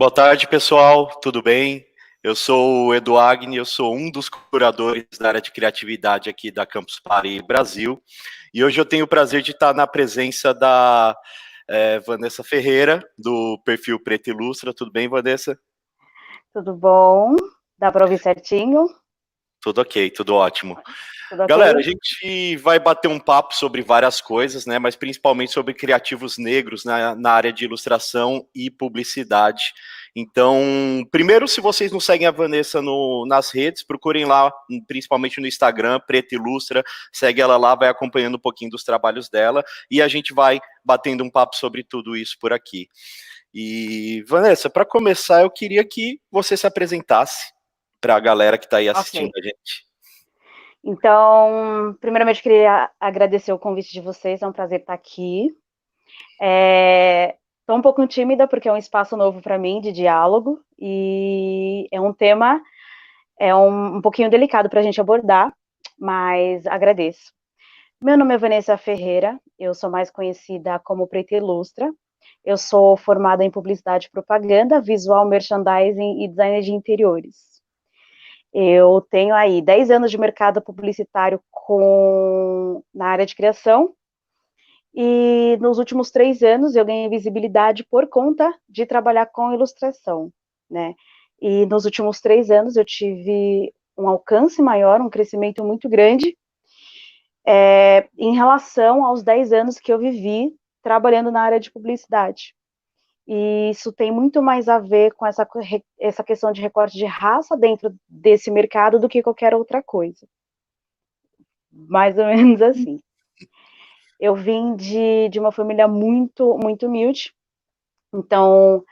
Boa tarde, pessoal. Tudo bem? Eu sou o Edu Agni, eu sou um dos curadores da área de criatividade aqui da Campus Party Brasil. E hoje eu tenho o prazer de estar na presença da Vanessa Ferreira, do perfil Preto Ilustra. Tudo bem, Vanessa? Tudo bom? Dá para ouvir certinho? Tudo ok, tudo ótimo. Tudo ok? Galera, a gente vai bater um papo sobre várias coisas, né? Mas principalmente sobre criativos negros na área de ilustração e publicidade. Então, primeiro, se vocês não seguem a Vanessa nas redes, procurem lá, principalmente no Instagram, Preta Ilustra, segue ela lá, vai acompanhando um pouquinho dos trabalhos dela e a gente vai batendo um papo sobre tudo isso por aqui. E, Vanessa, para começar, eu queria que você se apresentasse para a galera que está aí assistindo Ok. a gente. Então, primeiramente, eu queria agradecer o convite de vocês, é um prazer estar aqui. Estou um pouco tímida, porque é um espaço novo para mim, de diálogo, e é um tema, um pouquinho delicado para a gente abordar, mas agradeço. Meu nome é Vanessa Ferreira, eu sou mais conhecida como Preta Ilustra. Eu sou formada em Publicidade e Propaganda, Visual Merchandising e Design de Interiores. Eu tenho aí 10 anos de mercado publicitário na área de criação, e nos últimos 3 anos eu ganhei visibilidade por conta de trabalhar com ilustração, né? E nos últimos 3 anos eu tive um alcance maior, um crescimento muito grande, em relação aos 10 anos que eu vivi trabalhando na área de publicidade. E isso tem muito mais a ver com essa questão de recorte de raça dentro desse mercado do que qualquer outra coisa. Mais ou menos assim. Eu vim de uma família muito, muito humilde, então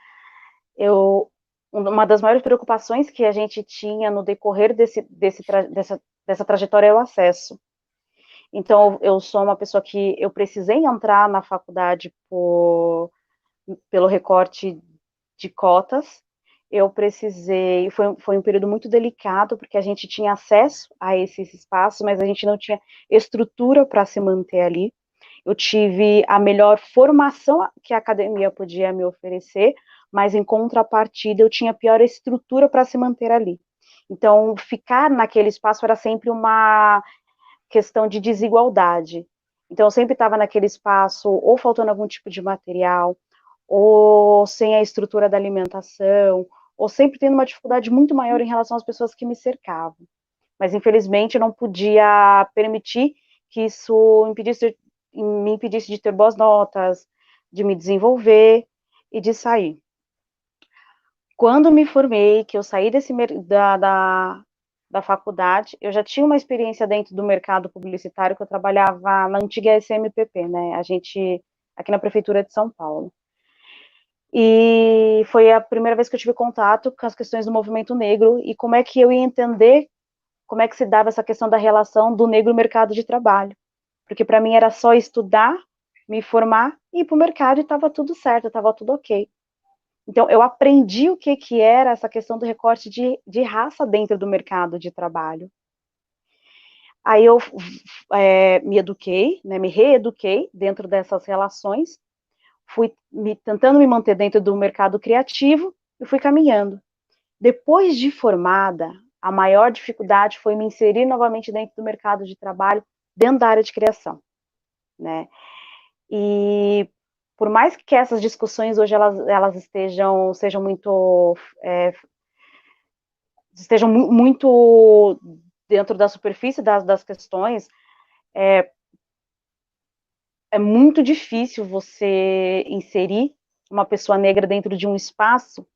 uma das maiores preocupações que a gente tinha no decorrer dessa trajetória é o acesso. Então, eu sou uma pessoa que eu precisei entrar na faculdade pelo recorte de cotas. Eu precisei, foi um período muito delicado, porque a gente tinha acesso a esses espaços, mas a gente não tinha estrutura para se manter ali. Eu tive a melhor formação que a academia podia me oferecer, mas em contrapartida eu tinha a pior estrutura para se manter ali. Então, ficar naquele espaço era sempre uma questão de desigualdade. Então, eu sempre estava naquele espaço, ou faltando algum tipo de material, ou sem a estrutura da alimentação, ou sempre tendo uma dificuldade muito maior em relação às pessoas que me cercavam. Mas, infelizmente, eu não podia permitir que isso me impedisse de ter boas notas, de me desenvolver e de sair. Quando me formei, que eu saí da faculdade, eu já tinha uma experiência dentro do mercado publicitário, que eu trabalhava na antiga SMPP, né? A gente, aqui na Prefeitura de São Paulo. E foi a primeira vez que eu tive contato com as questões do movimento negro e como é que eu ia entender como é que se dava essa questão da relação do negro no mercado de trabalho. Porque para mim era só estudar, me formar e ir para o mercado e estava tudo certo, estava tudo ok. Então, eu aprendi o que era essa questão do recorte de raça dentro do mercado de trabalho. Aí eu me eduquei, né, me reeduquei dentro dessas relações, fui tentando me manter dentro do mercado criativo e fui caminhando. Depois de formada, a maior dificuldade foi me inserir novamente dentro do mercado de trabalho, dentro da área de criação, né? E por mais que essas discussões hoje elas sejam muito dentro da superfície das questões, é muito difícil você inserir uma pessoa negra dentro de um espaço,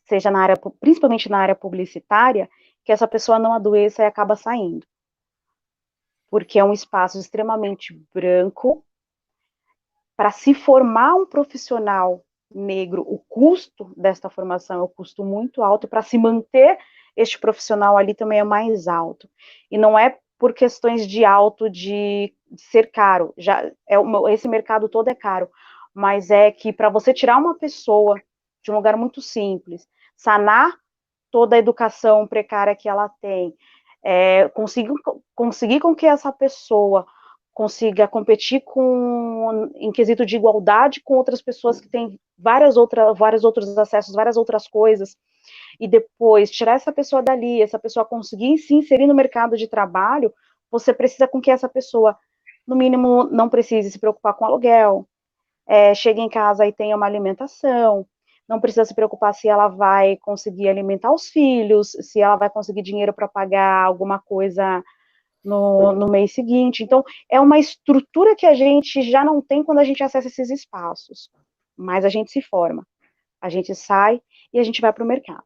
seja principalmente na área publicitária, que essa pessoa não adoeça e acaba saindo. Porque é um espaço extremamente branco. Para se formar um profissional negro, o custo desta formação é um custo muito alto, e para se manter este profissional ali também é mais alto. E não é por questões de ser caro, esse mercado todo é caro, mas é que para você tirar uma pessoa de um lugar muito simples, sanar toda a educação precária que ela tem, conseguir com que essa pessoa consiga competir em quesito de igualdade com outras pessoas que têm vários outros acessos, várias outras coisas, e depois tirar essa pessoa dali, essa pessoa conseguir se inserir no mercado de trabalho, você precisa com que essa pessoa, no mínimo, não precise se preocupar com aluguel, chegue em casa e tenha uma alimentação, não precisa se preocupar se ela vai conseguir alimentar os filhos, se ela vai conseguir dinheiro para pagar alguma coisa no mês seguinte. Então, é uma estrutura que a gente já não tem quando a gente acessa esses espaços, mas a gente se forma, a gente sai e a gente vai para o mercado.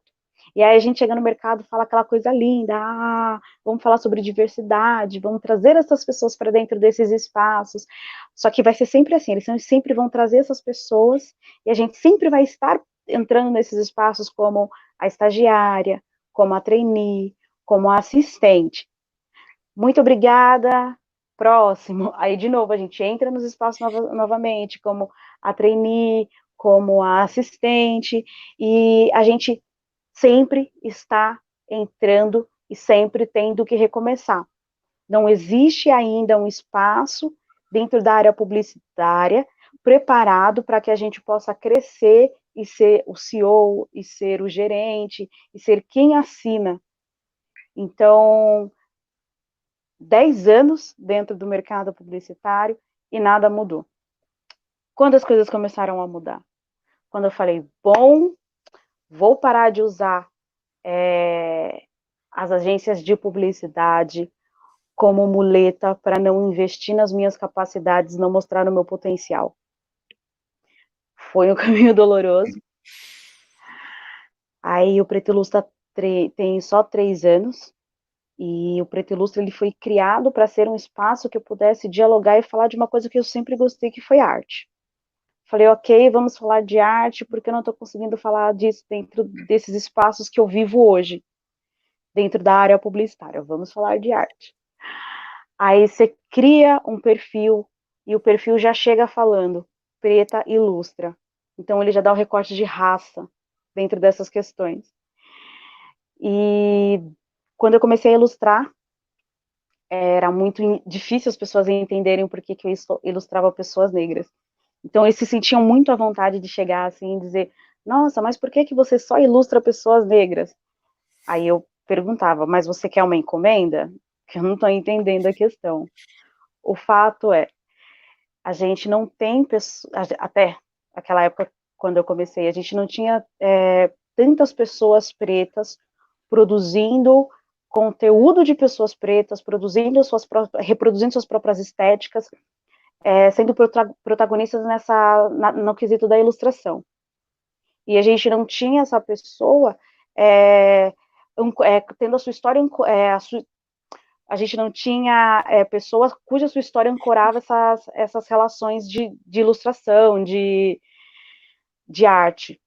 E aí a gente chega no mercado e fala aquela coisa linda, vamos falar sobre diversidade, vamos trazer essas pessoas para dentro desses espaços, só que vai ser sempre assim, eles sempre vão trazer essas pessoas, e a gente sempre vai estar entrando nesses espaços como a estagiária, como a trainee, como a assistente. Muito obrigada, próximo. Aí, de novo, a gente entra nos espaços novamente, como a trainee, como a assistente, e a gente sempre está entrando e sempre tendo que recomeçar. Não existe ainda um espaço dentro da área publicitária preparado para que a gente possa crescer e ser o CEO, e ser o gerente, e ser quem assina. Então, 10 anos dentro do mercado publicitário e nada mudou. Quando as coisas começaram a mudar? Quando eu falei, bom, vou parar de usar as agências de publicidade como muleta para não investir nas minhas capacidades, não mostrar o meu potencial. Foi um caminho doloroso. Aí o Preto Ilustra tem só 3 anos, e o Preto Ilustra ele foi criado para ser um espaço que eu pudesse dialogar e falar de uma coisa que eu sempre gostei, que foi arte. Falei, ok, vamos falar de arte, porque eu não estou conseguindo falar disso dentro desses espaços que eu vivo hoje, dentro da área publicitária. Vamos falar de arte. Aí você cria um perfil, e o perfil já chega falando, Preta Ilustra. Então ele já dá o recorte de raça dentro dessas questões. E quando eu comecei a ilustrar, era muito difícil as pessoas entenderem por que eu ilustrava pessoas negras. Então eles se sentiam muito à vontade de chegar assim e dizer, nossa, mas por que você só ilustra pessoas negras? Aí eu perguntava, mas você quer uma encomenda? Que eu não estou entendendo a questão. O fato é, a gente não tem pessoas, até aquela época quando eu comecei, a gente não tinha tantas pessoas pretas produzindo conteúdo de pessoas pretas, reproduzindo suas próprias estéticas, sendo protagonistas no quesito da ilustração. E a gente não tinha essa pessoa tendo a sua história, a gente não tinha pessoas cuja sua história ancorava essas relações de ilustração, de arte.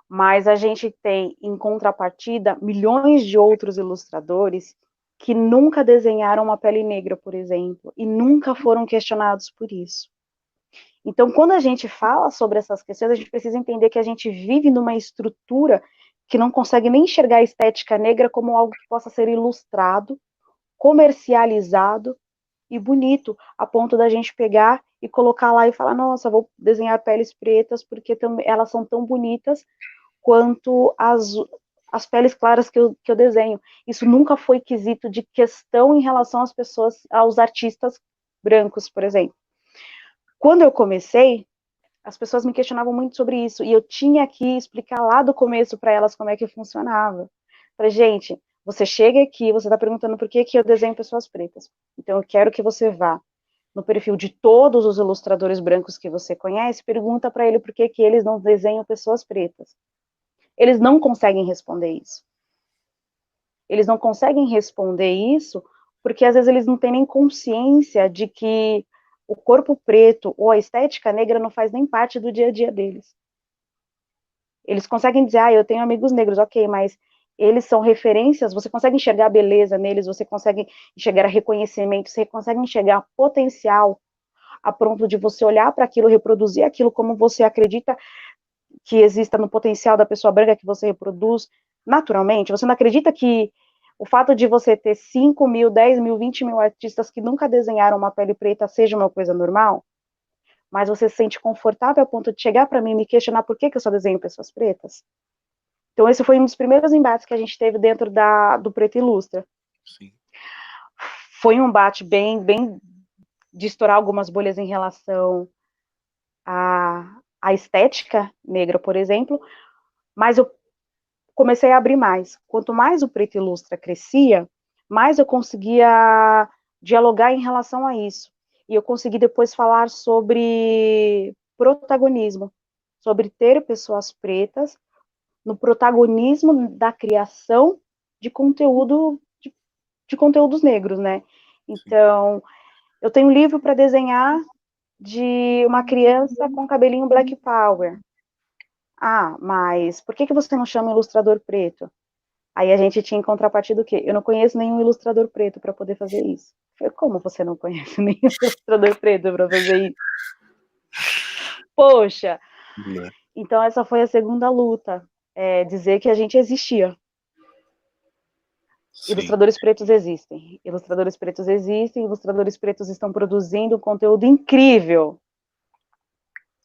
Mas a gente tem, em contrapartida, milhões de outros ilustradores que nunca desenharam uma pele negra, por exemplo, e nunca foram questionados por isso. Então, quando a gente fala sobre essas questões, a gente precisa entender que a gente vive numa estrutura que não consegue nem enxergar a estética negra como algo que possa ser ilustrado, comercializado e bonito, a ponto da gente pegar e colocar lá e falar, nossa, vou desenhar peles pretas porque elas são tão bonitas quanto as peles claras que eu desenho. Isso nunca foi quesito de questão em relação às pessoas, aos artistas brancos, por exemplo. Quando eu comecei, as pessoas me questionavam muito sobre isso, e eu tinha que explicar lá do começo para elas como é que funcionava. Falei, gente, você chega aqui, você está perguntando por que eu desenho pessoas pretas. Então eu quero que você vá no perfil de todos os ilustradores brancos que você conhece, pergunta para ele por que eles não desenham pessoas pretas. Eles não conseguem responder isso. Eles não conseguem responder isso porque às vezes eles não têm nem consciência de que o corpo preto ou a estética negra não faz nem parte do dia a dia deles. Eles conseguem dizer, eu tenho amigos negros, ok, mas eles são referências, você consegue enxergar beleza neles, você consegue enxergar reconhecimento, você consegue enxergar potencial a ponto de você olhar para aquilo, reproduzir aquilo como você acredita que exista no potencial da pessoa branca que você reproduz naturalmente. Você não acredita que O fato de você ter 5 mil, 10 mil, 20 mil artistas que nunca desenharam uma pele preta seja uma coisa normal, mas você se sente confortável a ponto de chegar para mim e me questionar por que eu só desenho pessoas pretas? Então esse foi um dos primeiros embates que a gente teve dentro do Preto Ilustra. Sim. Foi um embate bem de estourar algumas bolhas em relação à estética negra, por exemplo, mas eu comecei a abrir mais. Quanto mais o Preto Ilustra crescia, mais eu conseguia dialogar em relação a isso. E eu consegui depois falar sobre protagonismo, sobre ter pessoas pretas no protagonismo da criação de conteúdo, de conteúdos negros, né? Então, eu tenho um livro para desenhar de uma criança com cabelinho Black Power. Ah, mas por que você não chama um ilustrador preto? Aí a gente tinha em contrapartida o quê? Eu não conheço nenhum ilustrador preto para poder fazer isso. Eu falei, como você não conhece nenhum ilustrador preto para fazer isso? Poxa! Né? Então essa foi a segunda luta, dizer que a gente existia. Sim. Ilustradores pretos existem. Ilustradores pretos existem, ilustradores pretos estão produzindo conteúdo incrível.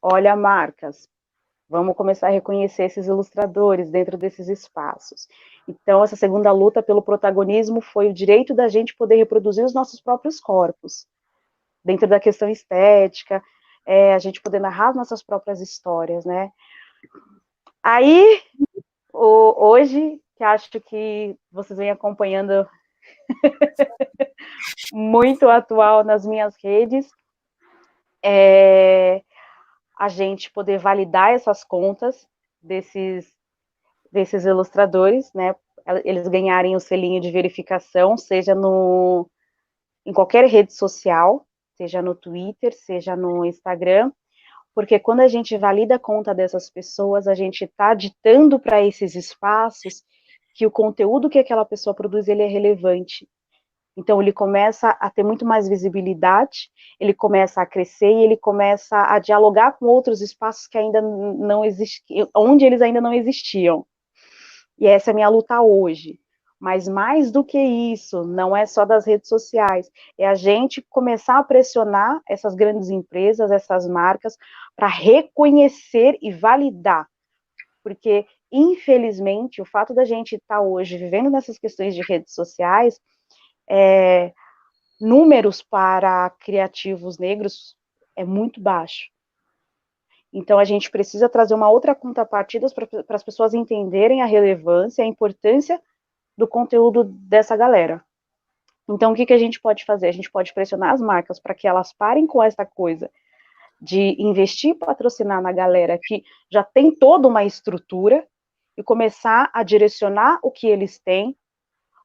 Olha, marcas, vamos começar a reconhecer esses ilustradores dentro desses espaços. Então, essa segunda luta pelo protagonismo foi o direito da gente poder reproduzir os nossos próprios corpos, dentro da questão estética, a gente poder narrar as nossas próprias histórias, né? Aí, hoje, que acho que vocês vêm acompanhando muito atual nas minhas redes, a gente poder validar essas contas desses ilustradores, né? Eles ganharem o selinho de verificação, seja em qualquer rede social, seja no Twitter, seja no Instagram, porque quando a gente valida a conta dessas pessoas, a gente está ditando para esses espaços que o conteúdo que aquela pessoa produz, ele é relevante. Então, ele começa a ter muito mais visibilidade, ele começa a crescer e ele começa a dialogar com outros espaços que ainda não existiam, onde eles ainda não existiam. E essa é a minha luta hoje. Mas mais do que isso, não é só das redes sociais, é a gente começar a pressionar essas grandes empresas, essas marcas, para reconhecer e validar. Porque, infelizmente, o fato da gente estar hoje vivendo nessas questões de redes sociais, números para criativos negros é muito baixo. Então, a gente precisa trazer uma outra contrapartida para as pessoas entenderem a relevância, a importância do conteúdo dessa galera. Então, o que a gente pode fazer? A gente pode pressionar as marcas para que elas parem com essa coisa de investir e patrocinar na galera que já tem toda uma estrutura e começar a direcionar o que eles têm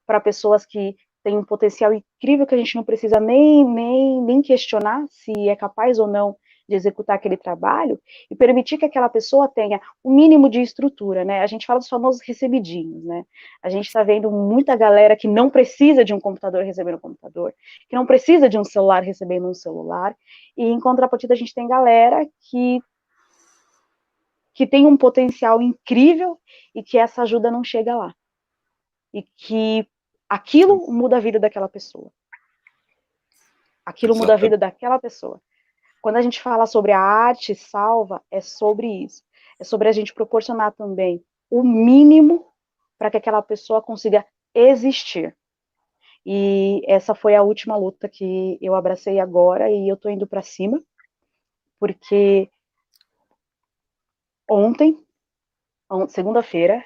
para pessoas que têm um potencial incrível que a gente não precisa nem questionar se é capaz ou não de executar aquele trabalho, e permitir que aquela pessoa tenha o mínimo de estrutura, né? A gente fala dos famosos recebidinhos, né? A gente está vendo muita galera que não precisa de um computador recebendo um computador, que não precisa de um celular recebendo um celular, e em contrapartida a gente tem galera que tem um potencial incrível e que essa ajuda não chega lá. E que aquilo muda a vida daquela pessoa. Aquilo muda a vida daquela pessoa. Quando a gente fala sobre a arte salva, é sobre isso. É sobre a gente proporcionar também o mínimo para que aquela pessoa consiga existir. E essa foi a última luta que eu abracei agora e eu estou indo para cima, porque ontem, segunda-feira,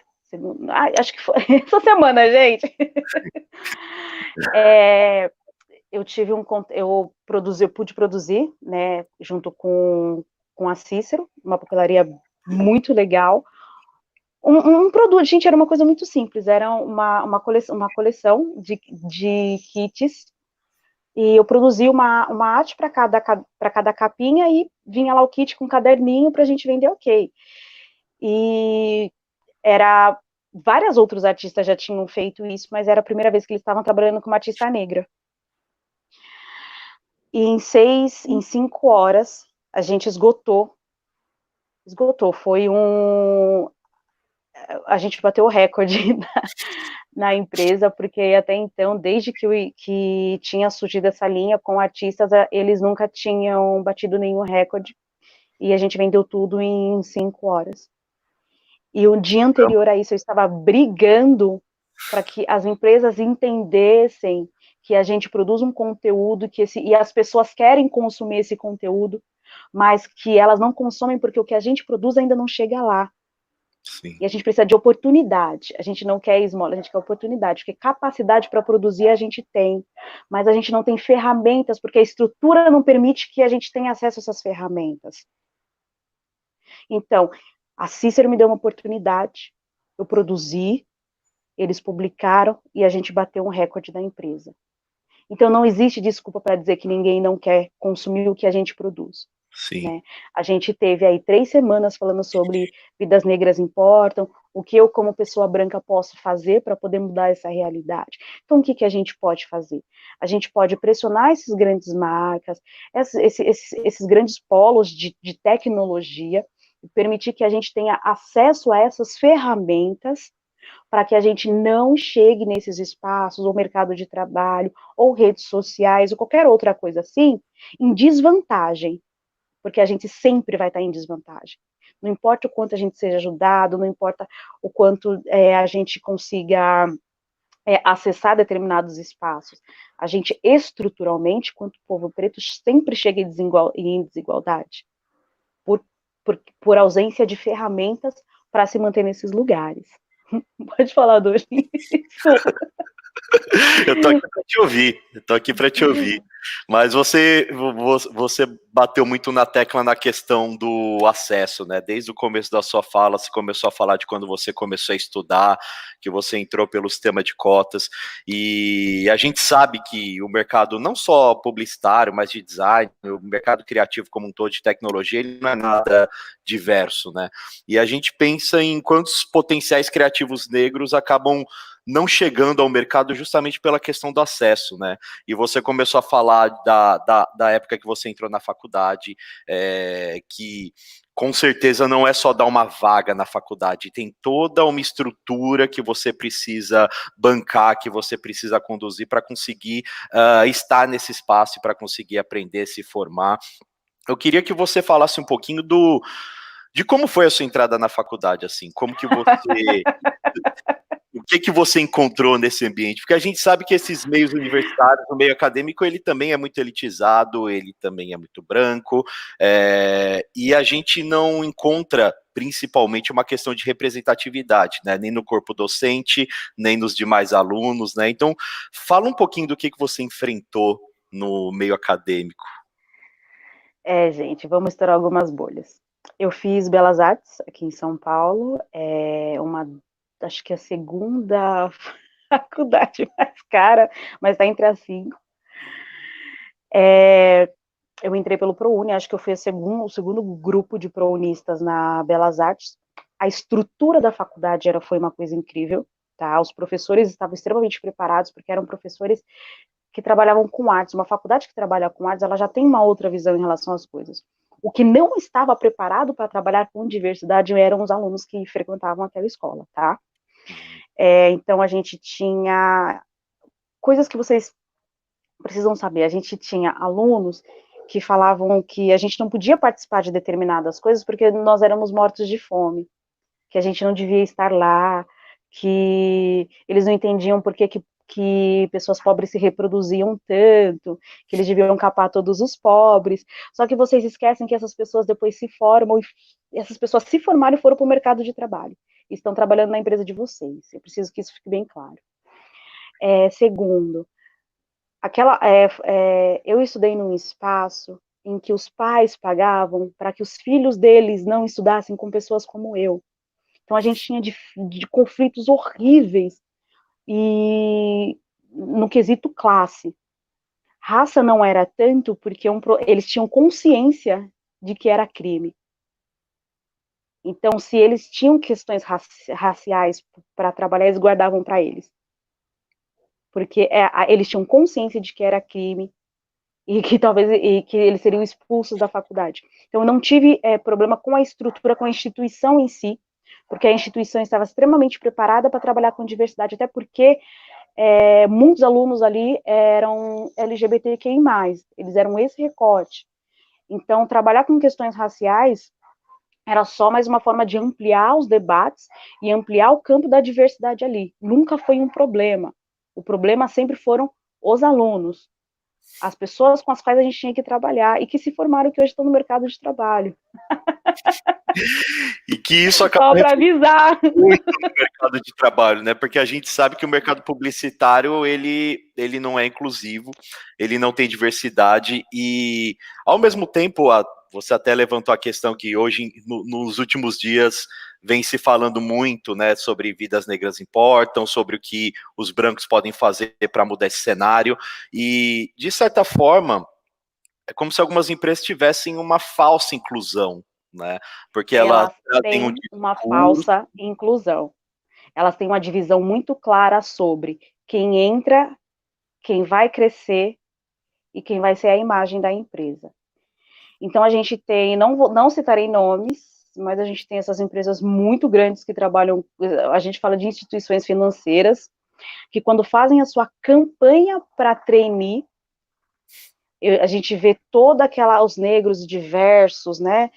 acho que foi essa semana, gente, eu pude produzir, né, junto com a Cícero, uma papelaria muito legal, um produto, gente, era uma coisa muito simples, era uma coleção de kits, e eu produzi uma arte para cada capinha, e vinha lá o kit com um caderninho para a gente vender, ok. E vários outros artistas já tinham feito isso, mas era a primeira vez que eles estavam trabalhando com uma artista negra. E em 5 horas, a gente esgotou. A gente bateu o recorde na empresa, porque até então, desde que tinha surgido essa linha com artistas, eles nunca tinham batido nenhum recorde, e a gente vendeu tudo em 5 horas. E o dia anterior a isso, eu estava brigando para que as empresas entendessem que a gente produz um conteúdo e as pessoas querem consumir esse conteúdo, mas que elas não consomem porque o que a gente produz ainda não chega lá. Sim. E a gente precisa de oportunidade. A gente não quer esmola, a gente quer oportunidade, porque capacidade para produzir a gente tem, mas a gente não tem ferramentas, porque a estrutura não permite que a gente tenha acesso a essas ferramentas. Então, a Cícero me deu uma oportunidade, eu produzi, eles publicaram e a gente bateu um recorde da empresa. Então, não existe desculpa para dizer que ninguém não quer consumir o que a gente produz. Sim. Né? A gente teve aí 3 semanas falando sobre vidas negras importam, o que eu, como pessoa branca, posso fazer para poder mudar essa realidade. Então, o que a gente pode fazer? A gente pode pressionar esses grandes marcas, esses grandes polos de tecnologia, e permitir que a gente tenha acesso a essas ferramentas para que a gente não chegue nesses espaços, ou mercado de trabalho, ou redes sociais, ou qualquer outra coisa assim, em desvantagem, porque a gente sempre vai estar em desvantagem. Não importa o quanto a gente seja ajudado, não importa o quanto a gente consiga acessar determinados espaços. A gente, estruturalmente, quanto povo preto, sempre chega em desigualdade, por ausência de ferramentas para se manter nesses lugares. Pode falar, Doris. Eu tô aqui para te ouvir, eu tô aqui para te ouvir. Mas você bateu muito na tecla na questão do acesso, né? Desde o começo da sua fala, você começou a falar de quando você começou a estudar, que você entrou pelo sistema de cotas, e a gente sabe que o mercado, não só publicitário, mas de design, o mercado criativo como um todo, de tecnologia, ele não é nada diverso, né? E a gente pensa em quantos potenciais criativos negros acabam não chegando ao mercado justamente pela questão do acesso, né? E você começou a falar da época que você entrou na faculdade, que com certeza não é só dar uma vaga na faculdade, tem toda uma estrutura que você precisa bancar, que você precisa conduzir para conseguir estar nesse espaço e para conseguir aprender, se formar. Eu queria que você falasse um pouquinho de como foi a sua entrada na faculdade, assim, como que você... O que você encontrou nesse ambiente? Porque a gente sabe que esses meios universitários, o meio acadêmico, ele também é muito elitizado, ele também é muito branco, e a gente não encontra, principalmente, uma questão de representatividade, né? Nem no corpo docente, nem nos demais alunos, né? Então, fala um pouquinho do que você enfrentou no meio acadêmico. Gente, vamos estourar algumas bolhas. Eu fiz Belas Artes aqui em São Paulo, acho que a segunda faculdade mais cara, mas está entre as 5. Eu entrei pelo ProUni, acho que eu fui o segundo grupo de prounistas na Belas Artes. A estrutura da faculdade foi uma coisa incrível, tá? Os professores estavam extremamente preparados, porque eram professores que trabalhavam com artes. Uma faculdade que trabalha com artes, ela já tem uma outra visão em relação às coisas. O que não estava preparado para trabalhar com diversidade eram os alunos que frequentavam aquela escola, tá? Então, a gente tinha coisas que vocês precisam saber. A gente tinha alunos que falavam que a gente não podia participar de determinadas coisas porque nós éramos mortos de fome, que a gente não devia estar lá, que eles não entendiam por que pessoas pobres se reproduziam tanto, que eles deviam capar todos os pobres. Só que vocês esquecem que essas pessoas depois se formam, e essas pessoas se formaram e foram para o mercado de trabalho. E estão trabalhando na empresa de vocês. Eu preciso que isso fique bem claro. Segundo, eu estudei num espaço em que os pais pagavam para que os filhos deles não estudassem com pessoas como eu. Então a gente tinha de conflitos horríveis e no quesito classe. Raça não era tanto porque eles tinham consciência de que era crime. Então, se eles tinham questões raciais para trabalhar, eles guardavam para eles. Porque eles tinham consciência de que era crime e que eles seriam expulsos da faculdade. Então, eu não tive problema com a estrutura, com a instituição em si, porque a instituição estava extremamente preparada para trabalhar com diversidade, até porque muitos alunos ali eram LGBTQI+, eles eram esse recorte. Então, trabalhar com questões raciais era só mais uma forma de ampliar os debates e ampliar o campo da diversidade ali. Nunca foi um problema. O problema sempre foram os alunos, as pessoas com as quais a gente tinha que trabalhar e que se formaram e que hoje estão no mercado de trabalho. E que isso acaba só para avisar muito no mercado de trabalho, né? Porque a gente sabe que o mercado publicitário ele não é inclusivo, ele não tem diversidade e, ao mesmo tempo, você até levantou a questão que hoje, nos últimos dias, vem se falando muito, né, sobre vidas negras importam, sobre o que os brancos podem fazer para mudar esse cenário e, de certa forma, é como se algumas empresas tivessem uma falsa inclusão, né? Porque elas elas têm um têm uma discurso. falsa inclusão. Elas têm uma divisão muito clara sobre quem entra, quem vai crescer e quem vai ser a imagem da empresa. Então a gente tem, não citarei nomes, mas a gente tem essas empresas muito grandes que trabalham, a gente fala de instituições financeiras, que quando fazem a sua campanha para trainee, a gente vê toda aquela, os negros diversos, né,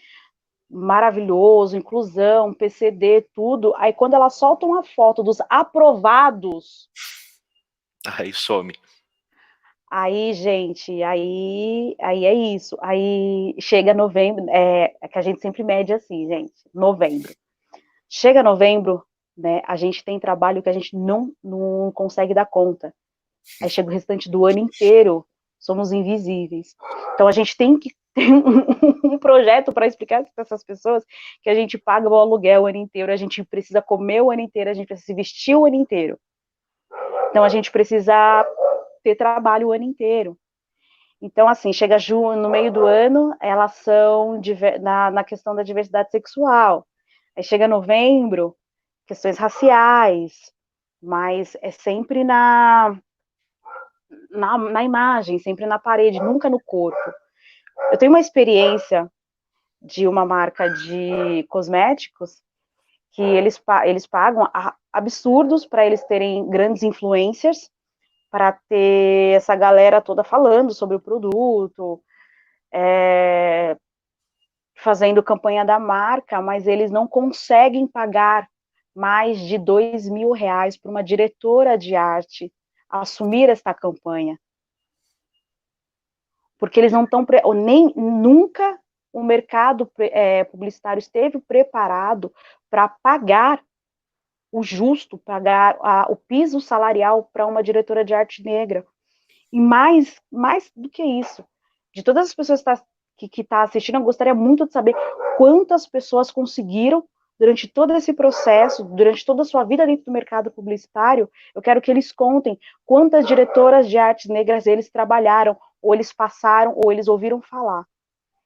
maravilhoso, inclusão, PCD, tudo, aí quando elas soltam a foto dos aprovados, Aí some. aí, gente, aí é isso. Aí chega novembro, é que a gente sempre mede assim, gente, novembro. Chega novembro, né, a gente tem trabalho que a gente não consegue dar conta. Aí chega o restante do ano inteiro, somos invisíveis. Então a gente tem que ter um projeto para explicar para essas pessoas que a gente paga o aluguel o ano inteiro, a gente precisa comer o ano inteiro, a gente precisa se vestir o ano inteiro. Então a gente precisa ter trabalho o ano inteiro. Então, assim, chega junho, no meio do ano, elas são na questão da diversidade sexual. Aí chega novembro, questões raciais, mas é sempre na imagem, sempre na parede, nunca no corpo. Eu tenho uma experiência de uma marca de cosméticos que eles pagam absurdos para eles terem grandes influencers, para ter essa galera toda falando sobre o produto, fazendo campanha da marca, mas eles não conseguem pagar mais de R$ 2.000 para uma diretora de arte assumir esta campanha. Porque eles não estão, nem nunca o mercado publicitário esteve preparado para pagar o justo, pagar o piso salarial para uma diretora de arte negra. E mais do que isso, de todas as pessoas que está assistindo, eu gostaria muito de saber quantas pessoas conseguiram, durante todo esse processo, durante toda a sua vida dentro do mercado publicitário, eu quero que eles contem quantas diretoras de artes negras eles trabalharam, ou eles passaram, ou eles ouviram falar.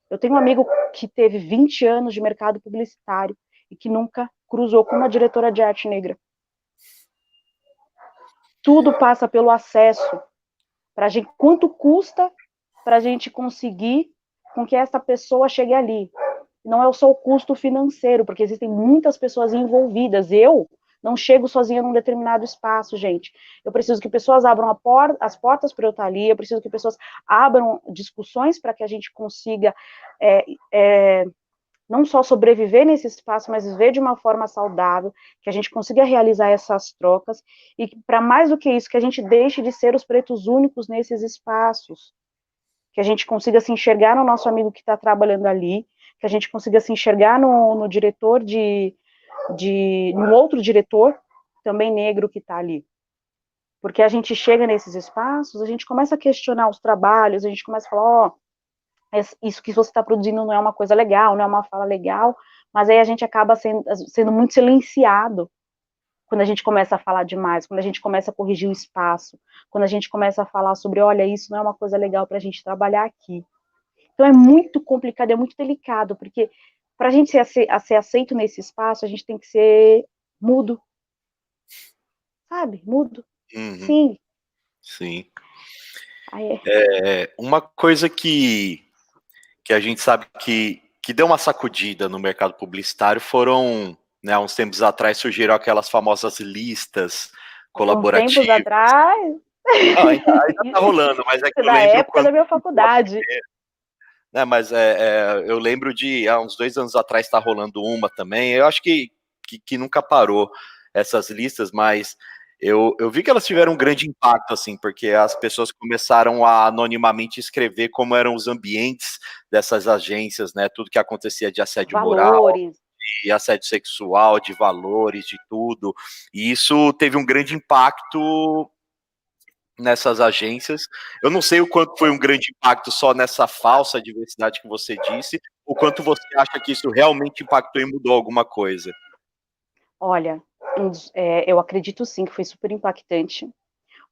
Eu tenho um amigo que teve 20 anos de mercado publicitário e que nunca cruzou com uma diretora de arte negra. Tudo passa pelo acesso. Pra gente, quanto custa para a gente conseguir com que essa pessoa chegue ali? Não é só o custo financeiro, porque existem muitas pessoas envolvidas. Eu não chego sozinha num determinado espaço, gente. Eu preciso que pessoas abram as portas para eu estar ali, eu preciso que pessoas abram discussões para que a gente consiga não só sobreviver nesse espaço, mas viver de uma forma saudável, que a gente consiga realizar essas trocas, e para mais do que isso, que a gente deixe de ser os pretos únicos nesses espaços, que a gente consiga se enxergar no nosso amigo que está trabalhando ali, que a gente consiga se enxergar no diretor no outro diretor, também negro que está ali. Porque a gente chega nesses espaços, a gente começa a questionar os trabalhos, a gente começa a falar, ó, isso que você está produzindo não é uma coisa legal, não é uma fala legal, mas aí a gente acaba sendo muito silenciado quando a gente começa a falar demais, quando a gente começa a corrigir o espaço, quando a gente começa a falar sobre, olha, isso não é uma coisa legal para a gente trabalhar aqui. Então é muito complicado, é muito delicado, porque para a gente ser aceito nesse espaço, a gente tem que ser mudo, sabe? Mudo. Uhum, Sim. sim. Aí, Uma coisa que a gente sabe que deu uma sacudida no mercado publicitário foram né? Há uns tempos atrás surgiram aquelas famosas listas Uns tempos colaborativas. atrás. Ainda tá rolando, mas é que eu Da lembro época quando da minha faculdade. né, mas eu lembro de há uns 2 anos atrás está rolando uma também. Eu acho que nunca parou essas listas, mas eu vi que elas tiveram um grande impacto, assim, porque as pessoas começaram a anonimamente escrever como eram os ambientes dessas agências, né? Tudo que acontecia de assédio moral, Valores. de assédio sexual, de valores, de tudo. E isso teve um grande impacto nessas agências. Eu não sei o quanto foi um grande impacto só nessa falsa diversidade que você disse, o quanto você acha que isso realmente impactou e mudou alguma coisa. Olha, eu acredito sim que foi super impactante,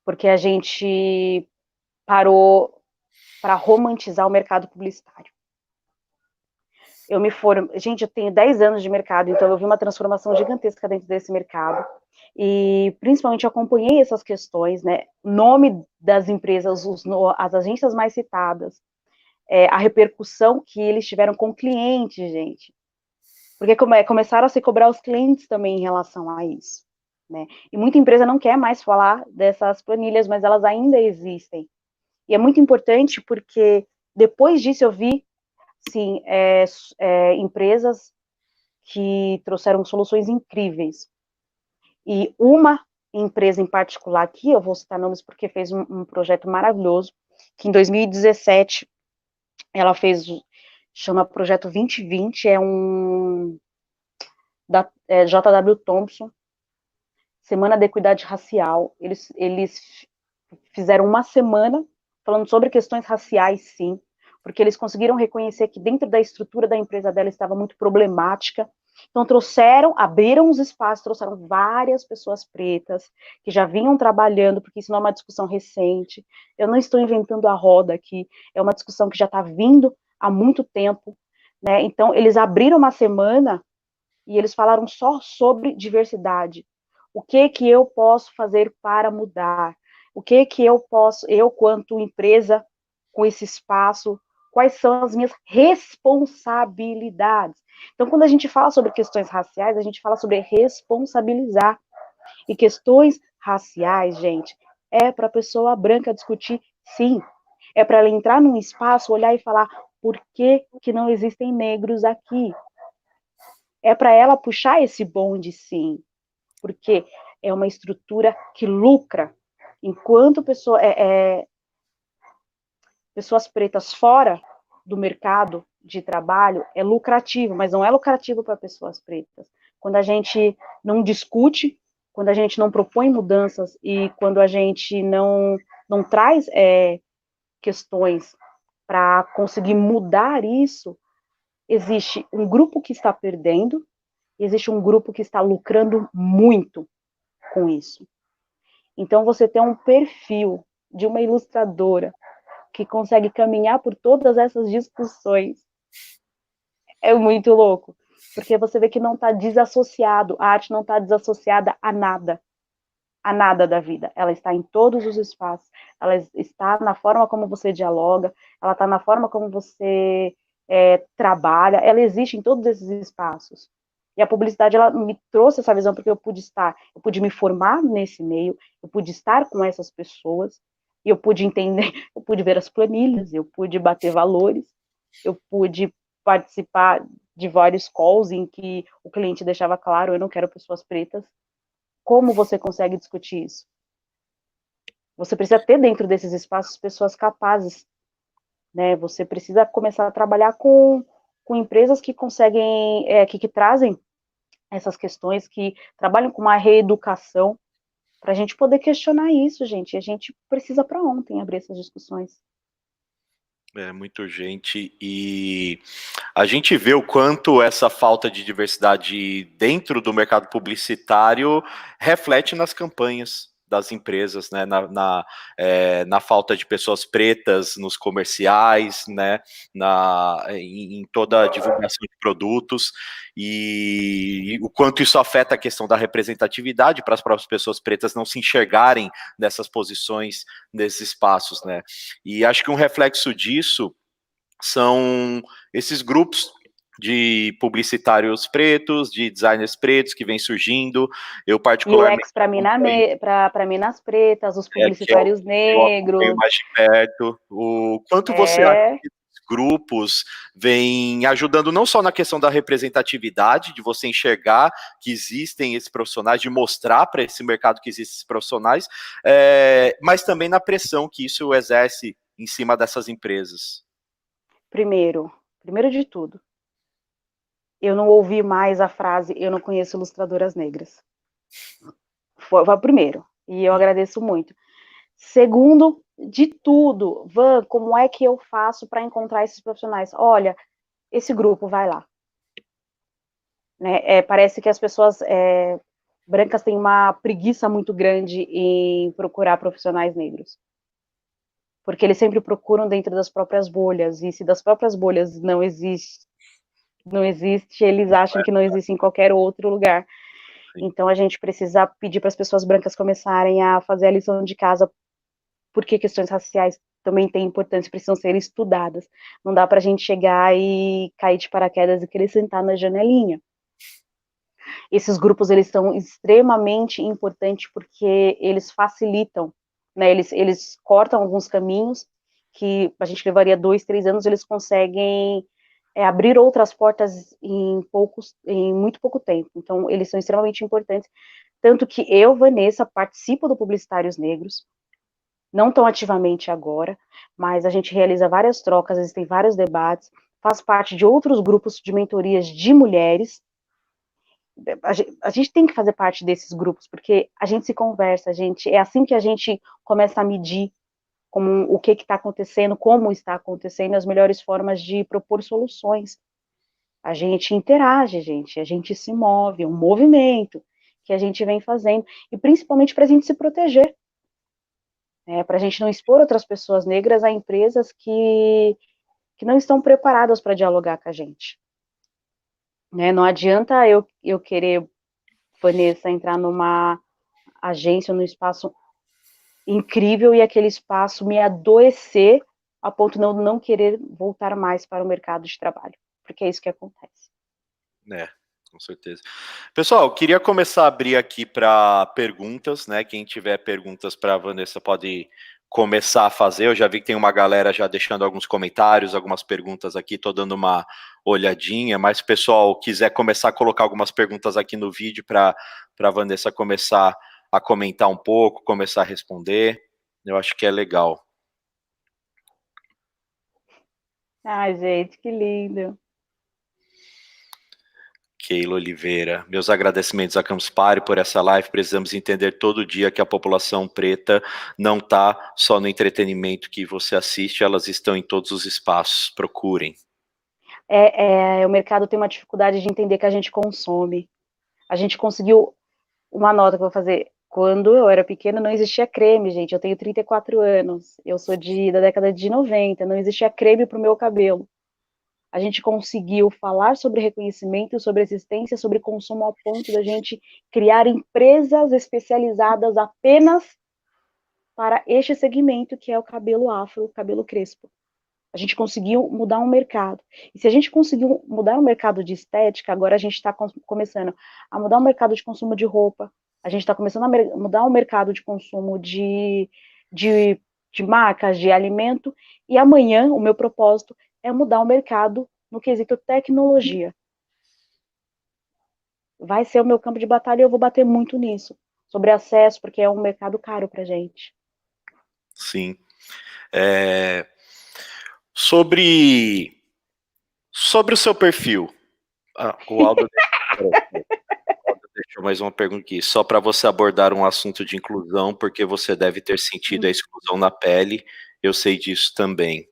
porque a gente parou para romantizar o mercado publicitário. Gente, eu tenho 10 anos de mercado, então eu vi uma transformação gigantesca dentro desse mercado. E principalmente acompanhei essas questões, né? O nome das empresas, as agências mais citadas, a repercussão que eles tiveram com clientes, gente. Porque começaram a se cobrar os clientes também em relação a isso. Né? E muita empresa não quer mais falar dessas planilhas, mas elas ainda existem. E é muito importante porque depois disso eu vi, sim, empresas que trouxeram soluções incríveis. E uma empresa em particular aqui, eu vou citar nomes porque fez um projeto maravilhoso, que em 2017 ela fez, chama Projeto 2020, da JW Thompson, Semana da Equidade Racial. Eles fizeram uma semana falando sobre questões raciais, sim, porque eles conseguiram reconhecer que dentro da estrutura da empresa dela estava muito problemática. Então abriram os espaços, trouxeram várias pessoas pretas que já vinham trabalhando, porque isso não é uma discussão recente. Eu não estou inventando a roda aqui, é uma discussão que já está vindo há muito tempo, né? Então eles abriram uma semana e eles falaram só sobre diversidade. O que eu posso fazer para mudar? O que eu posso, eu quanto empresa, com esse espaço, quais são as minhas responsabilidades? Então, quando a gente fala sobre questões raciais, a gente fala sobre responsabilizar. E questões raciais, gente, é para a pessoa branca discutir, sim. É para ela entrar num espaço, olhar e falar, por que não existem negros aqui? É para ela puxar esse bonde, sim, porque é uma estrutura que lucra. Enquanto pessoas pretas fora do mercado de trabalho é lucrativo, mas não é lucrativo para pessoas pretas. Quando a gente não discute, quando a gente não propõe mudanças e quando a gente não traz questões para conseguir mudar isso, existe um grupo que está perdendo, existe um grupo que está lucrando muito com isso. Então, você tem um perfil de uma ilustradora que consegue caminhar por todas essas discussões. É muito louco, porque você vê que não está desassociado, a arte não está desassociada a nada da vida. Ela está em todos os espaços, ela está na forma como você dialoga, ela está na forma como você trabalha, ela existe em todos esses espaços. E a publicidade, ela me trouxe essa visão, porque eu pude me formar nesse meio, eu pude estar com essas pessoas, e eu pude entender, eu pude ver as planilhas, eu pude bater valores, eu pude participar de vários calls em que o cliente deixava claro, eu não quero pessoas pretas. Como você consegue discutir isso? Você precisa ter dentro desses espaços pessoas capazes, né? Você precisa começar a trabalhar com empresas que conseguem, que trazem essas questões, que trabalham com uma reeducação, para a gente poder questionar isso, gente. E a gente precisa para ontem abrir essas discussões. É muito urgente e a gente vê o quanto essa falta de diversidade dentro do mercado publicitário reflete nas campanhas das empresas, né, na falta de pessoas pretas nos comerciais, né, em toda a divulgação de produtos e o quanto isso afeta a questão da representatividade para as próprias pessoas pretas não se enxergarem nessas posições, nesses espaços, né, e acho que um reflexo disso são esses grupos de publicitários pretos, de designers pretos que vem surgindo. Eu particularmente UX para Minas Pretas, os que eu publicitários acompanho negros. mais de perto. O quanto você acha que esses grupos vêm ajudando não só na questão da representatividade, de você enxergar que existem esses profissionais, de mostrar para esse mercado que existem esses profissionais, mas também na pressão que isso exerce em cima dessas empresas? Primeiro de tudo, eu não ouvi mais a frase "eu não conheço ilustradoras negras". Foi o primeiro, e eu agradeço muito. Segundo de tudo, Van, como é que eu faço para encontrar esses profissionais? Olha, esse grupo, vai lá. Né? Parece que as pessoas brancas têm uma preguiça muito grande em procurar profissionais negros. Porque eles sempre procuram dentro das próprias bolhas, e se das próprias bolhas não existe, eles acham que não existe em qualquer outro lugar. Então a gente precisa pedir para as pessoas brancas começarem a fazer a lição de casa, porque questões raciais também têm importância, precisam ser estudadas. Não dá para a gente chegar e cair de paraquedas e querer sentar na janelinha. Esses grupos, eles são extremamente importantes porque eles facilitam, né? Eles cortam alguns caminhos que a gente levaria 2, 3 anos, eles conseguem abrir outras portas em muito pouco tempo. Então, eles são extremamente importantes. Tanto que eu, Vanessa, participo do Publicitários Negros, não tão ativamente agora, mas a gente realiza várias trocas, existem vários debates, faz parte de outros grupos de mentorias de mulheres. A gente tem que fazer parte desses grupos, porque a gente se conversa, é assim que a gente começa a medir como, o que está acontecendo, como está acontecendo, as melhores formas de propor soluções. A gente interage, a gente se move, é um movimento que a gente vem fazendo, e principalmente para a gente se proteger, para a gente não expor outras pessoas negras a empresas que não estão preparadas para dialogar com a gente. Não adianta eu querer, Vanessa, entrar numa agência, num espaço incrível e aquele espaço me adoecer a ponto de eu não querer voltar mais para o mercado de trabalho, porque é isso que acontece. Com certeza. Pessoal, queria começar a abrir aqui para perguntas, né? Quem tiver perguntas para a Vanessa pode começar a fazer. Eu já vi que tem uma galera já deixando alguns comentários, algumas perguntas aqui, tô dando uma olhadinha, mas se o pessoal quiser começar a colocar algumas perguntas aqui no vídeo para a Vanessa começar a comentar um pouco, começar a responder, eu acho que é legal. Ai, gente, que lindo. Keila Oliveira, meus agradecimentos a Campus Party por essa live. Precisamos entender todo dia que a população preta não está só no entretenimento que você assiste, elas estão em todos os espaços. Procurem. O mercado tem uma dificuldade de entender que a gente consome. A gente conseguiu uma nota que eu vou fazer. Quando eu era pequena, não existia creme, gente. Eu tenho 34 anos. Eu sou da década de 90. Não existia creme para o meu cabelo. A gente conseguiu falar sobre reconhecimento, sobre existência, sobre consumo, ao ponto da gente criar empresas especializadas apenas para este segmento, que é o cabelo afro, o cabelo crespo. A gente conseguiu mudar um mercado. E se a gente conseguiu mudar o mercado de estética, agora a gente está começando a mudar o mercado de consumo de roupa, a gente está começando a mudar o mercado de consumo de marcas, de alimento, e amanhã o meu propósito é mudar o mercado no quesito tecnologia. Vai ser o meu campo de batalha e eu vou bater muito nisso, sobre acesso, porque é um mercado caro para gente. Sim. Sobre o seu perfil, o Aldo deixou mais uma pergunta aqui. Só para você abordar um assunto de inclusão, porque você deve ter sentido a exclusão na pele. Eu sei disso também.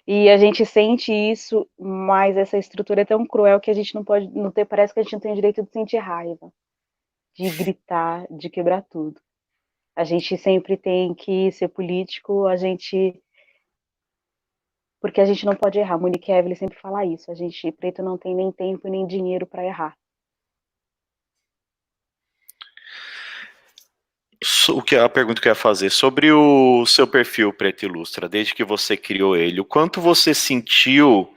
E a gente sente isso, mas essa estrutura é tão cruel que a gente não pode, parece que a gente não tem o direito de sentir raiva, de gritar, de quebrar tudo. A gente sempre tem que ser político, porque a gente não pode errar. Monique Evelyn sempre fala isso, a gente preto não tem nem tempo nem dinheiro para errar. A pergunta que eu ia fazer sobre o seu perfil Preto Ilustra, desde que você criou ele, o quanto você sentiu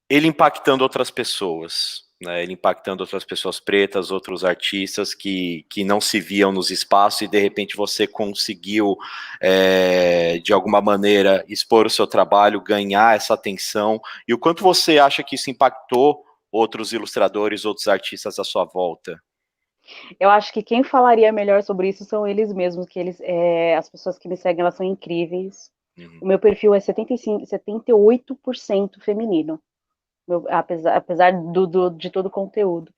ele impactando outras pessoas, né? Ele impactando outras pessoas pretas, outros artistas que não se viam nos espaços e de repente você conseguiu, de alguma maneira, expor o seu trabalho, ganhar essa atenção, e o quanto você acha que isso impactou outros ilustradores, outros artistas à sua volta? Eu acho que quem falaria melhor sobre isso são eles mesmos, que eles, as pessoas que me seguem, elas são incríveis. O meu perfil é 75, 78% feminino, apesar de todo o conteúdo.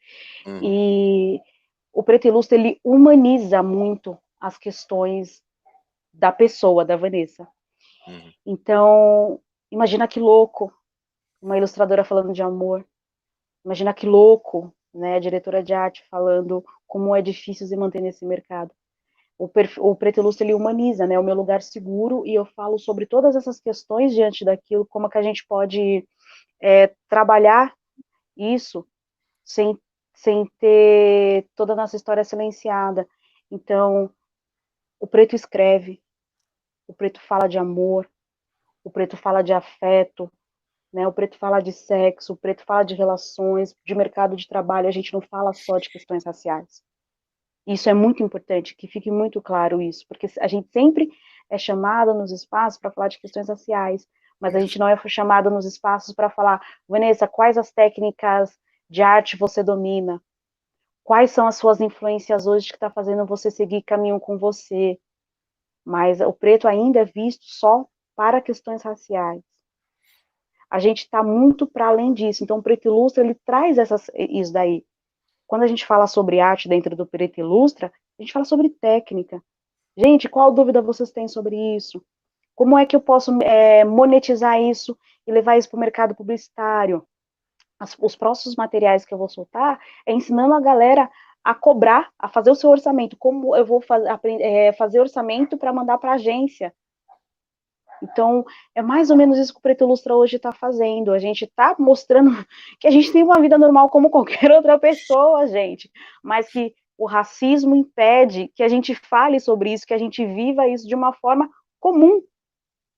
Uhum. E o Preto Ilustra, ele humaniza muito as questões da pessoa, da Vanessa. Uhum. Então, imagina que louco, uma ilustradora falando de amor. Imagina que louco, né, a diretora de arte falando como é difícil se manter nesse mercado. O Preto Ilustre, ele humaniza, né, o meu lugar seguro, e eu falo sobre todas essas questões diante daquilo, como que a gente pode trabalhar isso sem, sem ter toda a nossa história silenciada. Então, o preto escreve, o preto fala de amor, o preto fala de afeto, né? O preto fala de sexo, o preto fala de relações, de mercado de trabalho, a gente não fala só de questões raciais. Isso é muito importante, que fique muito claro isso, porque a gente sempre é chamado nos espaços para falar de questões raciais, mas a gente não é chamado nos espaços para falar, Vanessa, quais as técnicas de arte você domina? Quais são as suas influências hoje que está fazendo você seguir caminho com você? Mas o preto ainda é visto só para questões raciais. A gente está muito para além disso. Então, o Preto Ilustra, ele traz isso daí. Quando a gente fala sobre arte dentro do Preto Ilustra, a gente fala sobre técnica. Gente, qual dúvida vocês têm sobre isso? Como é que eu posso monetizar isso e levar isso para o mercado publicitário? Os próximos materiais que eu vou soltar é ensinando a galera a cobrar, a fazer o seu orçamento. Como eu vou fazer orçamento para mandar para a agência. Então, é mais ou menos isso que o Preto Ilustra hoje está fazendo. A gente está mostrando que a gente tem uma vida normal como qualquer outra pessoa, gente, mas que o racismo impede que a gente fale sobre isso, que a gente viva isso de uma forma comum,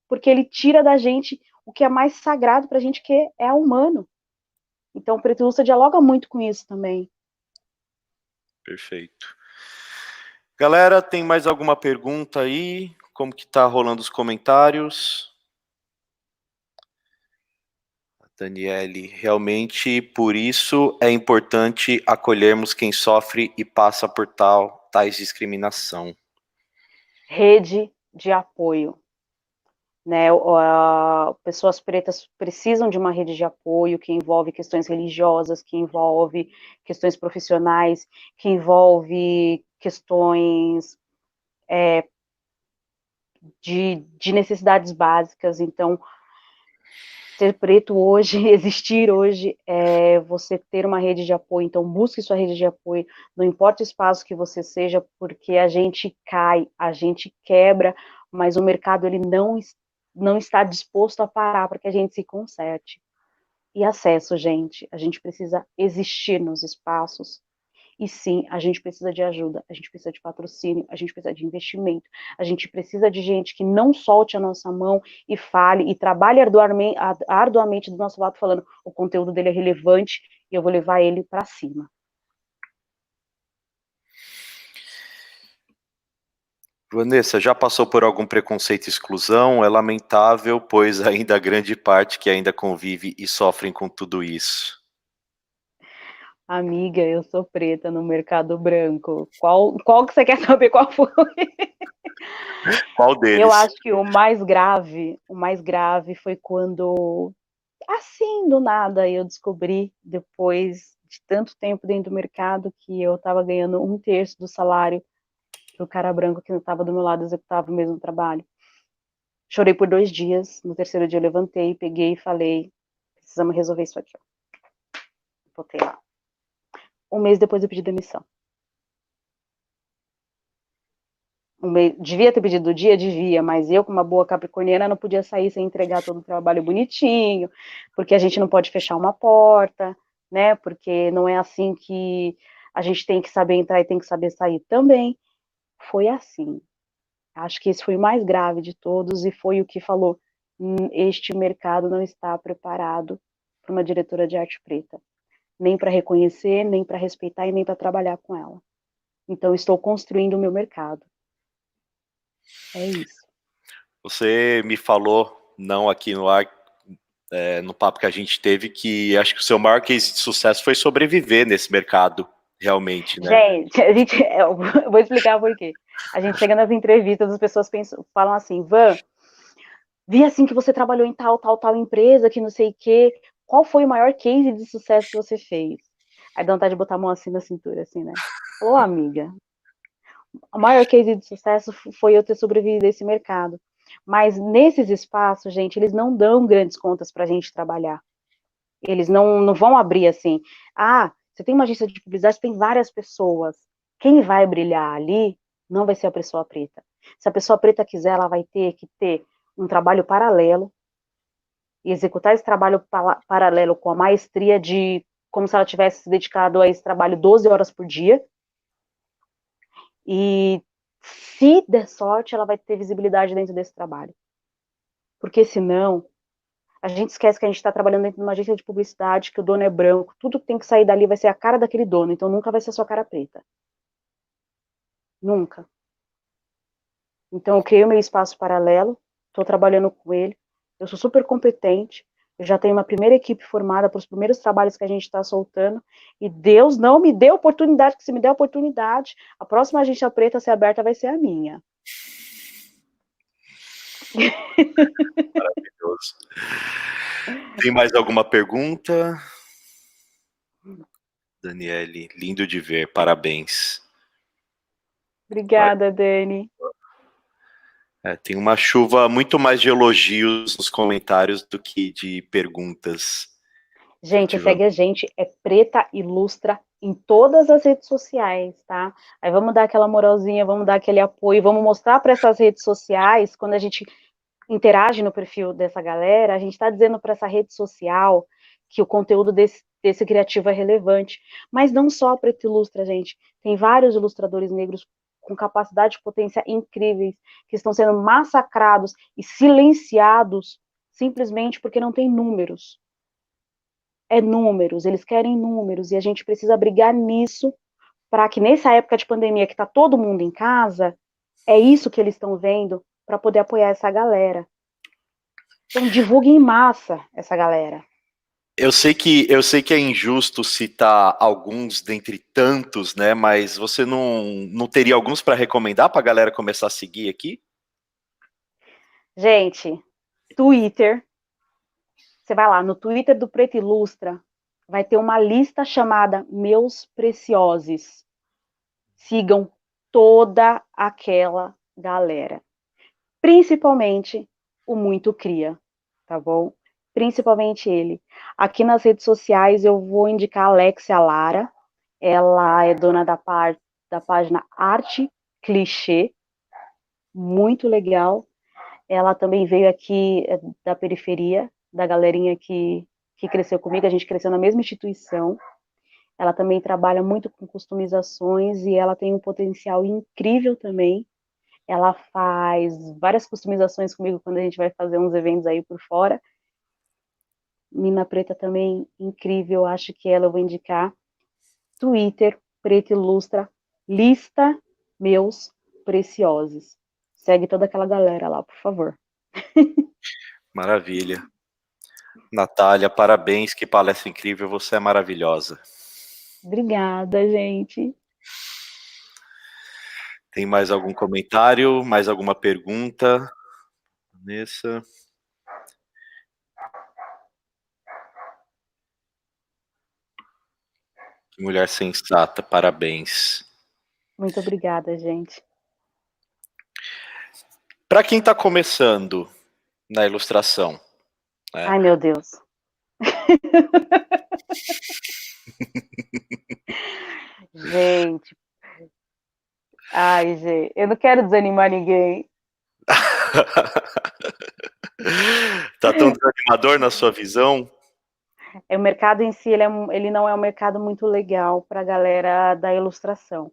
porque ele tira da gente o que é mais sagrado para a gente, que é humano. Então, o Preto Ilustra dialoga muito com isso também. Perfeito. Galera, tem mais alguma pergunta aí? Como que tá rolando os comentários? Daniele, realmente por isso é importante acolhermos quem sofre e passa por tais discriminação. Rede de apoio. Né, pessoas pretas precisam de uma rede de apoio que envolve questões religiosas, que envolve questões profissionais, que envolve questões de necessidades básicas. Então, ser preto hoje, existir hoje, é você ter uma rede de apoio. Então, busque sua rede de apoio, não importa o espaço que você seja, porque a gente cai, a gente quebra, mas o mercado ele não está disposto a parar para que a gente se conserte. E acesso, gente, a gente precisa existir nos espaços. E sim, a gente precisa de ajuda, a gente precisa de patrocínio, a gente precisa de investimento, a gente precisa de gente que não solte a nossa mão e fale e trabalhe arduamente do nosso lado, falando o conteúdo dele é relevante e eu vou levar ele para cima. Vanessa, já passou por algum preconceito e exclusão? É lamentável, pois ainda há grande parte que ainda convive e sofrem com tudo isso. Amiga, eu sou preta no mercado branco. Qual que você quer saber qual foi? Qual Eu deles? acho que o mais grave foi quando, assim, do nada, eu descobri, depois de tanto tempo dentro do mercado, que eu estava ganhando um terço do salário do cara branco que estava do meu lado executava o mesmo trabalho. Chorei por 2 dias. No terceiro dia eu levantei, peguei e falei: precisamos resolver isso aqui. Botei lá. Um mês depois eu pedi demissão. Devia ter pedido do dia? Devia, mas eu, com uma boa capricorniana, não podia sair sem entregar todo o trabalho bonitinho, porque a gente não pode fechar uma porta, né? Porque não é assim que a gente tem que saber entrar e tem que saber sair também. Foi assim. Acho que esse foi o mais grave de todos e foi o que falou: Este mercado não está preparado para uma diretora de arte preta, nem para reconhecer, nem para respeitar e nem para trabalhar com ela. Então, estou construindo o meu mercado. É isso. Você me falou, não aqui no ar, no papo que a gente teve, que acho que o seu maior case de sucesso foi sobreviver nesse mercado, realmente, né? Gente, eu vou explicar por quê. A gente chega nas entrevistas, as pessoas falam assim, Van, vi assim que você trabalhou em tal empresa, que não sei o quê. Qual foi o maior case de sucesso que você fez? Aí dá vontade de botar a mão assim na cintura, assim, né? Falou, amiga, o maior case de sucesso foi eu ter sobrevivido a esse mercado. Mas nesses espaços, gente, eles não dão grandes contas para a gente trabalhar. Eles não vão abrir assim. Ah, você tem uma agência de publicidade, tem várias pessoas. Quem vai brilhar ali não vai ser a pessoa preta. Se a pessoa preta quiser, ela vai ter que ter um trabalho paralelo e executar esse trabalho paralelo com a maestria de como se ela tivesse se dedicado a esse trabalho 12 horas por dia. E se der sorte, ela vai ter visibilidade dentro desse trabalho. Porque senão, a gente esquece que a gente está trabalhando dentro de uma agência de publicidade, que o dono é branco, tudo que tem que sair dali vai ser a cara daquele dono, então nunca vai ser a sua cara preta. Nunca. Então eu criei o meu espaço paralelo, estou trabalhando com ele, eu sou super competente, eu já tenho uma primeira equipe formada para os primeiros trabalhos que a gente está soltando, e Deus não me deu oportunidade, que se me der oportunidade, a próxima agência preta a ser aberta vai ser a minha. Maravilhoso. Tem mais alguma pergunta? Daniele, lindo de ver, parabéns. Obrigada, Dani. Tem uma chuva muito mais de elogios nos comentários do que de perguntas. Gente, segue a gente, é Preta Ilustra em todas as redes sociais, tá? Aí vamos dar aquela moralzinha, vamos dar aquele apoio, vamos mostrar para essas redes sociais, quando a gente interage no perfil dessa galera, a gente está dizendo para essa rede social que o conteúdo desse criativo é relevante. Mas não só a Preta Ilustra, gente. Tem vários ilustradores negros com capacidade e potência incríveis, que estão sendo massacrados e silenciados simplesmente porque não tem números. É números, eles querem números, e a gente precisa brigar nisso para que nessa época de pandemia que está todo mundo em casa, é isso que eles estão vendo para poder apoiar essa galera. Então divulgue em massa essa galera. Eu sei que é injusto citar alguns dentre tantos, né? Mas você não teria alguns para recomendar para a galera começar a seguir aqui? Gente, Twitter. Você vai lá no Twitter do Preto Ilustra, vai ter uma lista chamada Meus Preciosos. Sigam toda aquela galera. Principalmente o Muito Cria, tá bom? Principalmente ele. Aqui nas redes sociais eu vou indicar a Alexia Lara, ela é dona da página Arte Clichê, muito legal. Ela também veio aqui da periferia, da galerinha que cresceu comigo, a gente cresceu na mesma instituição. Ela também trabalha muito com customizações e ela tem um potencial incrível também. Ela faz várias customizações comigo quando a gente vai fazer uns eventos aí por fora. Mina Preta também, incrível, acho que ela eu vou indicar. Twitter, Preta Ilustra, lista meus preciosos. Segue toda aquela galera lá, por favor. Maravilha. Natália, parabéns, que palestra incrível, você é maravilhosa. Obrigada, gente. Tem mais algum comentário, mais alguma pergunta? Vanessa? Que mulher sensata, parabéns. Muito obrigada, gente. Para quem está começando na ilustração, né? Ai, meu Deus. Gente. Ai, gente. Eu não quero desanimar ninguém. Tá tão desanimador na sua visão? O mercado em si, ele não é um mercado muito legal para a galera da ilustração.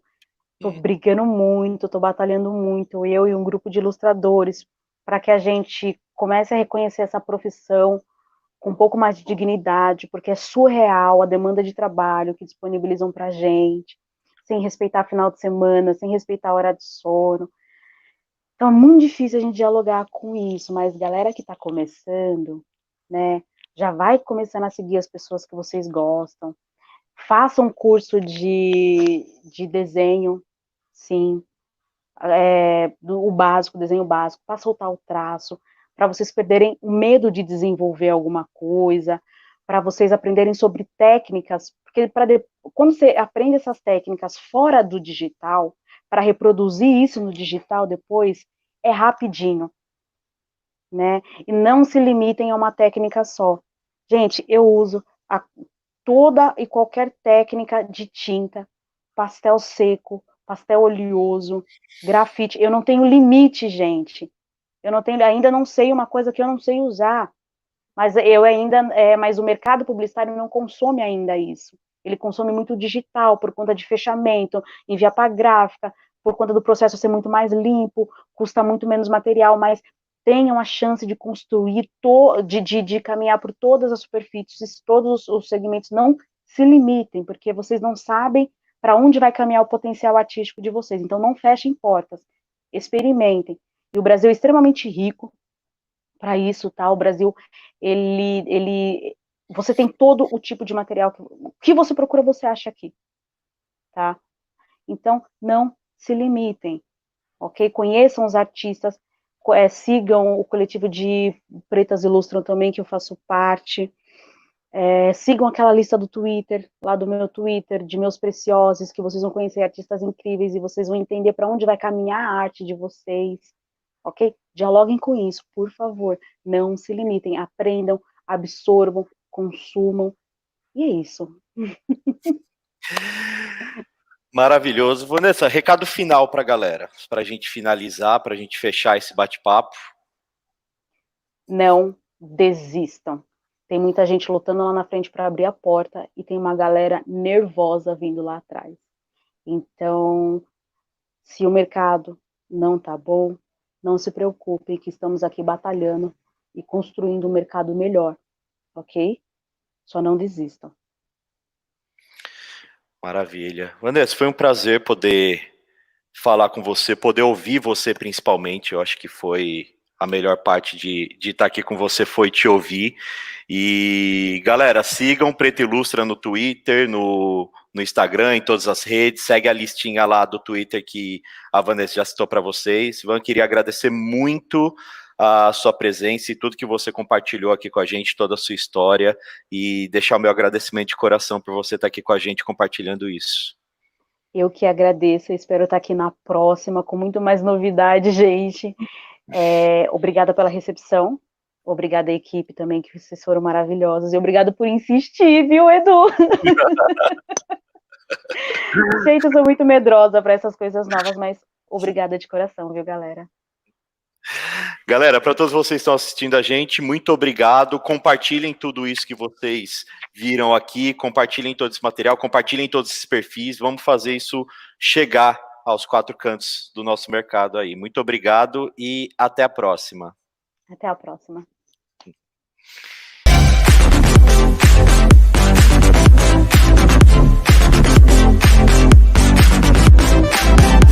Tô brigando muito, tô batalhando muito, eu e um grupo de ilustradores, para que a gente comece a reconhecer essa profissão com um pouco mais de dignidade, porque é surreal a demanda de trabalho que disponibilizam para a gente, sem respeitar final de semana, sem respeitar a hora de sono. Então é muito difícil a gente dialogar com isso, mas galera que está começando, né, já vai começando a seguir as pessoas que vocês gostam, faça um curso de desenho, sim, o básico, desenho básico, para soltar o traço, para vocês perderem o medo de desenvolver alguma coisa, para vocês aprenderem sobre técnicas, porque quando você aprende essas técnicas fora do digital, para reproduzir isso no digital depois, é rapidinho, né? E não se limitem a uma técnica só. Gente, eu uso toda e qualquer técnica de tinta, pastel seco, pastel oleoso, grafite. Eu não tenho limite, gente. Ainda não sei uma coisa que eu não sei usar. Mas mas o mercado publicitário não consome ainda isso. Ele consome muito digital, por conta de fechamento, enviar para gráfica, por conta do processo ser muito mais limpo, custa muito menos material, mas tenham a chance de construir, de caminhar por todas as superfícies, todos os segmentos, não se limitem, porque vocês não sabem para onde vai caminhar o potencial artístico de vocês. Então, não fechem portas, experimentem. E o Brasil é extremamente rico para isso, tá? O Brasil, você tem todo o tipo de material que você procura, você acha aqui, tá? Então, não se limitem, ok? Conheçam os artistas, sigam o coletivo de Pretas Ilustram também, que eu faço parte, sigam aquela lista do Twitter, lá do meu Twitter, de meus preciosos, que vocês vão conhecer artistas incríveis e vocês vão entender para onde vai caminhar a arte de vocês, ok? Dialoguem com isso, por favor, não se limitem, aprendam, absorvam, consumam, e é isso. Maravilhoso. Vanessa, recado final para a galera, para a gente finalizar, para a gente fechar esse bate-papo. Não desistam. Tem muita gente lutando lá na frente para abrir a porta e tem uma galera nervosa vindo lá atrás. Então, se o mercado não tá bom, não se preocupem que estamos aqui batalhando e construindo um mercado melhor, ok? Só não desistam. Maravilha. Vanessa, foi um prazer poder falar com você, poder ouvir você principalmente. Eu acho que foi a melhor parte de estar aqui com você, foi te ouvir. E galera, sigam Preta Ilustra no Twitter, no Instagram, em todas as redes. Segue a listinha lá do Twitter que a Vanessa já citou para vocês. Van, queria agradecer muito a sua presença e tudo que você compartilhou aqui com a gente, toda a sua história, e deixar o meu agradecimento de coração por você estar aqui com a gente compartilhando isso. Eu que agradeço, eu espero estar aqui na próxima com muito mais novidade, gente. Obrigada pela recepção, obrigada à equipe também, que vocês foram maravilhosos, e obrigado por insistir, viu, Edu? Gente, eu sou muito medrosa para essas coisas novas, mas obrigada de coração, viu, galera? Galera, para todos vocês que estão assistindo a gente, muito obrigado. Compartilhem tudo isso que vocês viram aqui, compartilhem todo esse material, compartilhem todos esses perfis. Vamos fazer isso chegar aos 4 cantos do nosso mercado aí. Muito obrigado e até a próxima. Até a próxima.